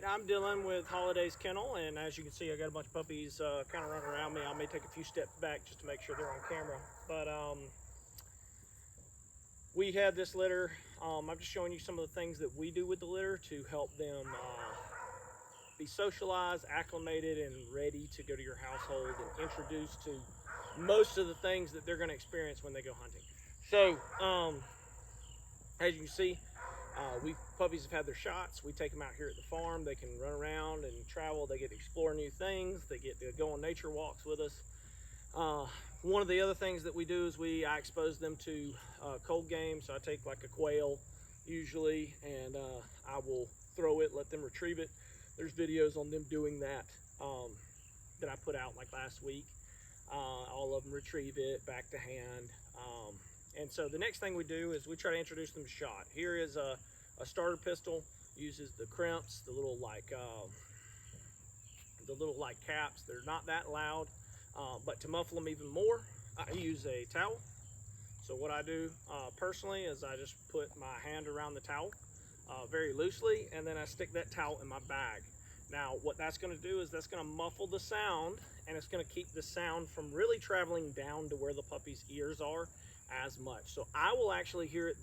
I'm dealing with Holiday's Kennel, and as you can see, I got a bunch of puppies kind of running around me. I may take a few steps back just to make sure they're on camera. But we have this litter. I'm just showing you some of the things that we do with the litter to help them be socialized, acclimated, and ready to go to your household and introduced to most of the things that they're going to experience when they go hunting. So, as you can see, puppies have had their shots. We take them out here at the farm. They can run around and travel. They get to explore new things. They get to go on nature walks with us. One of the other things that we do is I expose them to cold game. So I take like a quail usually, and I will throw it, let them retrieve it. There's videos on them doing that that I put out like last week. All of them retrieve it back to hand. And so the next thing we do is we try to introduce them to shot. Here is a starter pistol. Uses the crimps, the little like caps. They're not that loud, but to muffle them even more, I use a towel. So what I do personally is I just put my hand around the towel very loosely, and then I stick that towel in my bag. Now what that's going to do is that's going to muffle the sound, and it's going to keep the sound from really traveling down to where the puppy's ears are as much. So I will actually hear it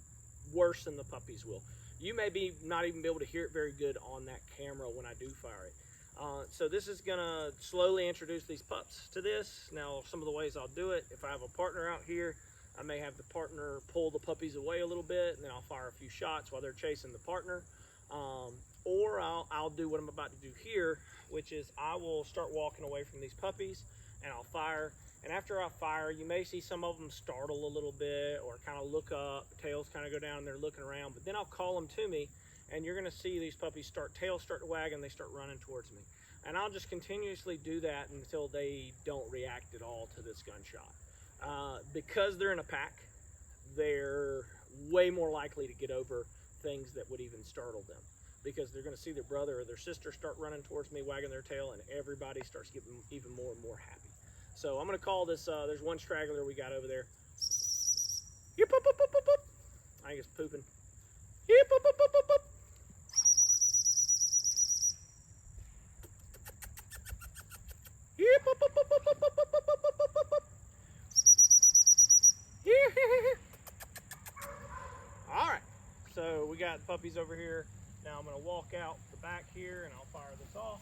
worse than the puppies will. You may not even be able to hear it very good on that camera when I do fire it. So this is gonna slowly introduce these pups to this. Now some of the ways I'll do it, if I have a partner out here, I may have the partner pull the puppies away a little bit, and then I'll fire a few shots while they're chasing the partner. Or I'll do what I'm about to do here, which is I will start walking away from these puppies and I'll fire. And after I fire, you may see some of them startle a little bit or kind of look up, tails kind of go down and they're looking around, but then I'll call them to me, and you're gonna see these puppies tails start to wag and they start running towards me. And I'll just continuously do that until they don't react at all to this gunshot. Because they're in a pack, they're way more likely to get over things that would even startle them, because they're gonna see their brother or their sister start running towards me, wagging their tail, and everybody starts getting even more and more happy. So I'm gonna call this, there's one straggler we got over there. Yip, poop, poop, poop, poop, poop. I think it's pooping. Yip, poop, poop, poop, poop, poop. Yip, poop, poop, poop, poop, poop, poop, poop, poop, poop, poop, poop. All right, so we got puppies over here. Now I'm gonna walk out the back here and I'll fire this off.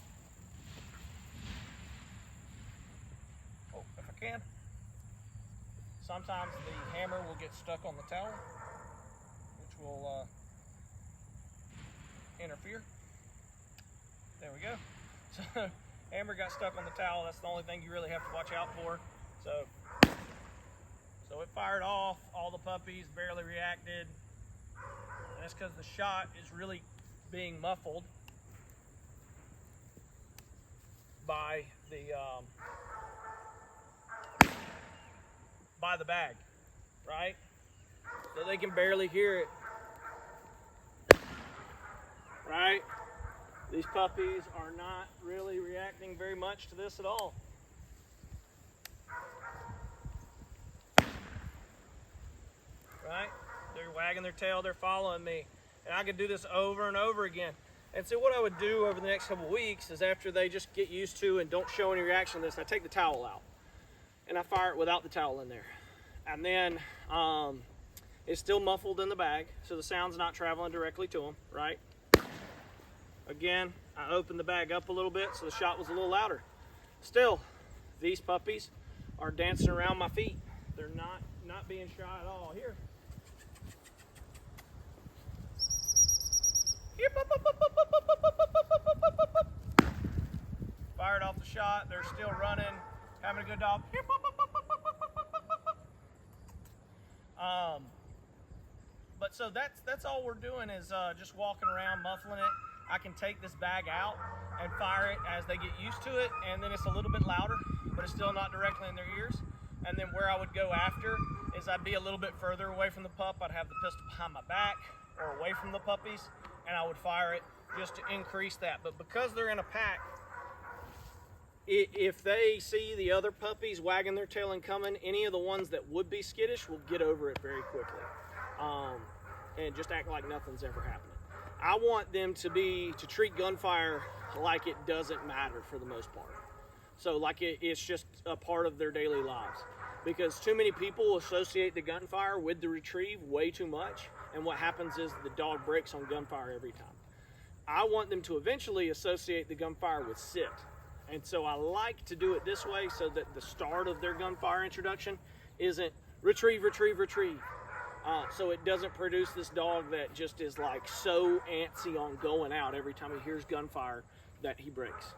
Oh, if I can. Sometimes the hammer will get stuck on the towel, which will interfere. There we go. So hammer got stuck on the towel. That's the only thing you really have to watch out for. So it fired off. All the puppies barely reacted. And that's because the shot is really being muffled by the bag, right? So they can barely hear it, right? These puppies are not really reacting very much to this at all. Right? They're wagging their tail, they're following me. And I could do this over and over again. And so what I would do over the next couple weeks is, after they just get used to and don't show any reaction to this, I take the towel out and I fire it without the towel in there. And then it's still muffled in the bag, so the sound's not traveling directly to them, right? Again, I opened the bag up a little bit so the shot was a little louder. Still, these puppies are dancing around my feet. They're not being shy at all. Here. Fired off the shot. They're still running, having a good dog. But so that's all we're doing is just walking around, muffling it. I can take this bag out and fire it as they get used to it, and then it's a little bit louder, but it's still not directly in their ears. And then where I would go after is I'd be a little bit further away from the pup. I'd have the pistol behind my back or away from the puppies, and I would fire it just to increase that. But because they're in a pack, if they see the other puppies wagging their tail and coming, any of the ones that would be skittish will get over it very quickly and just act like nothing's ever happening. I want them to treat gunfire like it doesn't matter for the most part. So like it's just a part of their daily lives. Because too many people associate the gunfire with the retrieve way too much, and what happens is the dog breaks on gunfire every time. I want them to eventually associate the gunfire with sit. And so I like to do it this way so that the start of their gunfire introduction isn't retrieve, retrieve, retrieve. So it doesn't produce this dog that just is like so antsy on going out every time he hears gunfire that he breaks.